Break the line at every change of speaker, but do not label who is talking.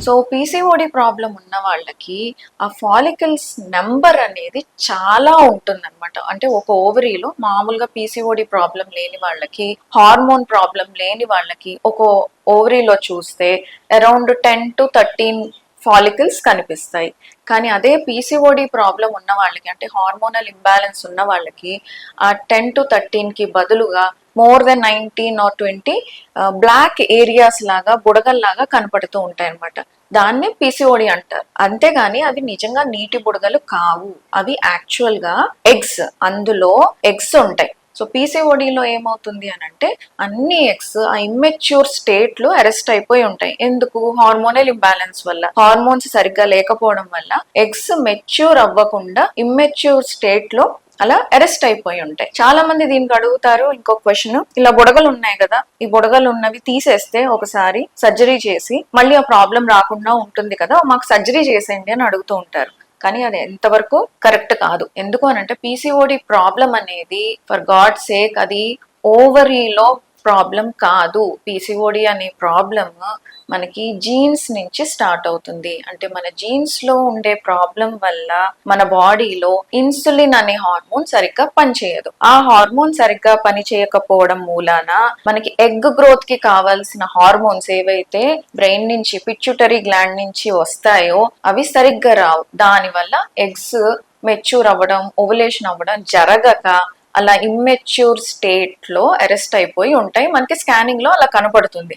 So PCOD problem ఉన్న వాళ్ళకి ఆ ఫాలికల్స్ నెంబర్ అనేది చాలా ఉంటుందన్నమాట. అంటే ఒక ఓవరీలో మామూలుగా పీసీఓడి ప్రాబ్లం లేని వాళ్ళకి, హార్మోన్ ప్రాబ్లం లేని వాళ్ళకి ఒక ఓవరీలో చూస్తే అరౌండ్ 10 to 13 ఫాలికల్స్ కనిపిస్తాయి. కానీ అదే పీసీఓడి ప్రాబ్లం ఉన్న వాళ్ళకి, అంటే హార్మోనల్ ఇంబ్యాలెన్స్ ఉన్న వాళ్ళకి, ఆ 10 to 13కి బదులుగా more than 19 or 20 block areas లాగా, బుడగల్లాగా కనపడుతూ ఉంటాయి అనమాట. దాన్నే పీసీఓడి అంటారు. అంతేగాని అవి నిజంగా నీటి బుడగలు కావు. అవి యాక్చువల్ గా ఎగ్స్, అందులో ఎగ్స్ ఉంటాయి. సో పీసీఓడిలో ఏమవుతుంది అని అంటే అన్ని ఎగ్స్ ఆ ఇమ్మెచ్యూర్ స్టేట్ లో అరెస్ట్ అయిపోయి ఉంటాయి. ఎందుకు? హార్మోనల్ ఇంబ్యాలెన్స్ వల్ల, హార్మోన్స్ సరిగ్గా లేకపోవడం వల్ల ఎగ్స్ మెచ్యూర్ అవ్వకుండా ఇమ్మెచ్యూర్ స్టేట్ లో అలా అరెస్ట్ అయిపోయి ఉంటాయి. చాలా మంది దీనికి అడుగుతారు ఇంకొక క్వశ్చన్, ఇలా బుడగలు ఉన్నాయి కదా, ఈ బుడగలు ఉన్నవి తీసేస్తే ఒకసారి సర్జరీ చేసి మళ్ళీ ఆ ప్రాబ్లం రాకుండా ఉంటుంది కదా, మాకు సర్జరీ చేసేయండి అని అడుగుతూ ఉంటారు. కానీ అది ఎంతవరకు కరెక్ట్ కాదు. ఎందుకు అనంటే పీసీఓడి ప్రాబ్లం అనేది ఫర్ గాడ్ సేక్ అది ఓవరీలో ప్రాబ్లం కాదు. పీసీఓడి అనే ప్రాబ్లమ్ మనకి జీన్స్ నుంచి స్టార్ట్ అవుతుంది. అంటే మన జీన్స్ లో ఉండే ప్రాబ్లం వల్ల మన బాడీలో ఇన్సులిన్ అనే హార్మోన్ సరిగ్గా పనిచేయదు. ఆ హార్మోన్ సరిగ్గా పనిచేయకపోవడం మూలాన మనకి ఎగ్ గ్రోత్ కి కావాల్సిన హార్మోన్స్ ఏవైతే బ్రెయిన్ నుంచి, పిట్యూటరీ గ్లాండ్ నుంచి వస్తాయో అవి సరిగ్గా రావు. దానివల్ల ఎగ్స్ మెచ్యూర్ అవ్వడం, ఓవులేషన్ అవ్వడం జరగక అలా ఇమ్మెచ్యూర్ స్టేట్ లో అరెస్ట్ అయిపోయి ఉంటాయి. మనకి స్కానింగ్ లో అలా కనపడుతుంది.